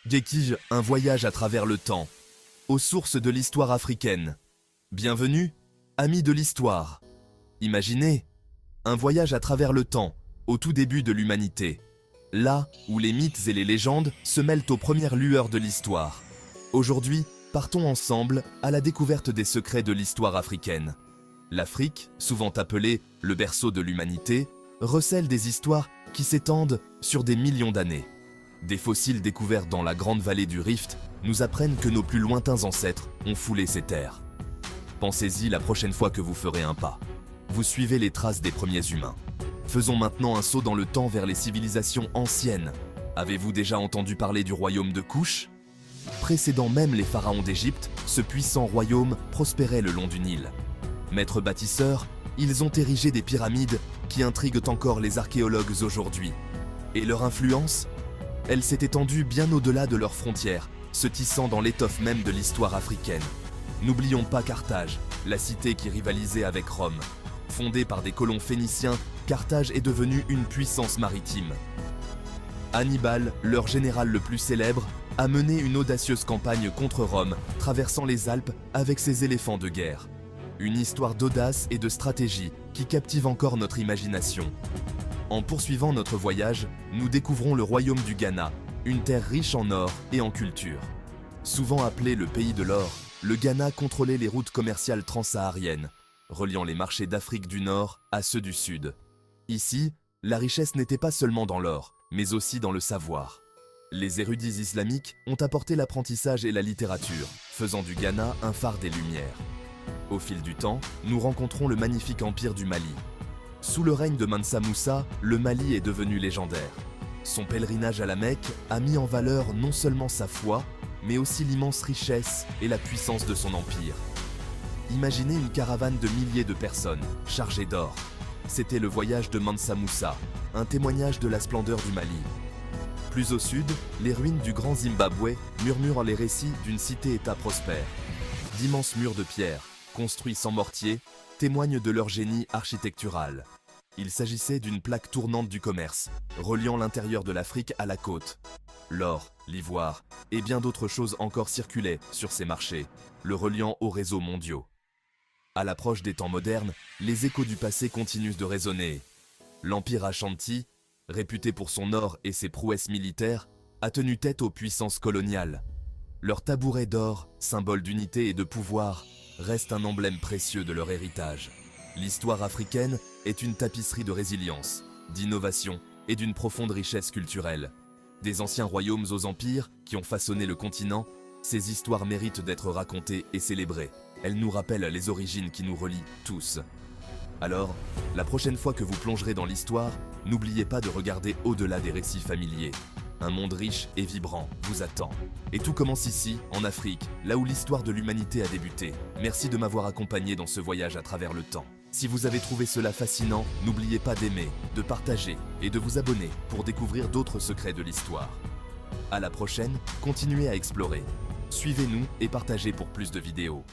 Gekij, un voyage à travers le temps, aux sources de l'histoire africaine. Bienvenue, amis de l'histoire. Imaginez, un voyage à travers le temps, au tout début de l'humanité. Là où les mythes et les légendes se mêlent aux premières lueurs de l'histoire. Aujourd'hui, partons ensemble à la découverte des secrets de l'histoire africaine. L'Afrique, souvent appelée le berceau de l'humanité, recèle des histoires qui s'étendent sur des millions d'années. Des fossiles découverts dans la grande vallée du Rift nous apprennent que nos plus lointains ancêtres ont foulé ces terres. Pensez-y la prochaine fois que vous ferez un pas. Vous suivez les traces des premiers humains. Faisons maintenant un saut dans le temps vers les civilisations anciennes. Avez-vous déjà entendu parler du royaume de Kush ? Précédant même les pharaons d'Égypte, ce puissant royaume prospérait le long du Nil. Maîtres bâtisseurs, ils ont érigé des pyramides qui intriguent encore les archéologues aujourd'hui. Et leur influence ? Elle s'est étendue bien au-delà de leurs frontières, se tissant dans l'étoffe même de l'histoire africaine. N'oublions pas Carthage, la cité qui rivalisait avec Rome. Fondée par des colons phéniciens, Carthage est devenue une puissance maritime. Hannibal, leur général le plus célèbre, a mené une audacieuse campagne contre Rome, traversant les Alpes avec ses éléphants de guerre. Une histoire d'audace et de stratégie qui captive encore notre imagination. En poursuivant notre voyage, nous découvrons le royaume du Ghana, une terre riche en or et en culture. Souvent appelé le pays de l'or, le Ghana contrôlait les routes commerciales transsahariennes, reliant les marchés d'Afrique du Nord à ceux du Sud. Ici, la richesse n'était pas seulement dans l'or, mais aussi dans le savoir. Les érudits islamiques ont apporté l'apprentissage et la littérature, faisant du Ghana un phare des Lumières. Au fil du temps, nous rencontrons le magnifique empire du Mali. Sous le règne de Mansa Moussa, le Mali est devenu légendaire. Son pèlerinage à la Mecque a mis en valeur non seulement sa foi, mais aussi l'immense richesse et la puissance de son empire. Imaginez une caravane de milliers de personnes, chargées d'or. C'était le voyage de Mansa Moussa, un témoignage de la splendeur du Mali. Plus au sud, les ruines du Grand Zimbabwe murmurent les récits d'une cité-État prospère. D'immenses murs de pierre, construits sans mortier, témoignent de leur génie architectural. Il s'agissait d'une plaque tournante du commerce, reliant l'intérieur de l'Afrique à la côte. L'or, l'ivoire et bien d'autres choses encore circulaient sur ces marchés, le reliant aux réseaux mondiaux. À l'approche des temps modernes, les échos du passé continuent de résonner. L'Empire Ashanti, réputé pour son or et ses prouesses militaires, a tenu tête aux puissances coloniales. Leur tabouret d'or, symbole d'unité et de pouvoir, reste un emblème précieux de leur héritage. L'histoire africaine est une tapisserie de résilience, d'innovation et d'une profonde richesse culturelle. Des anciens royaumes aux empires qui ont façonné le continent, ces histoires méritent d'être racontées et célébrées. Elles nous rappellent les origines qui nous relient tous. Alors, la prochaine fois que vous plongerez dans l'histoire, n'oubliez pas de regarder au-delà des récits familiers. Un monde riche et vibrant vous attend. Et tout commence ici, en Afrique, là où l'histoire de l'humanité a débuté. Merci de m'avoir accompagné dans ce voyage à travers le temps. Si vous avez trouvé cela fascinant, n'oubliez pas d'aimer, de partager et de vous abonner pour découvrir d'autres secrets de l'histoire. À la prochaine, continuez à explorer. Suivez-nous et partagez pour plus de vidéos.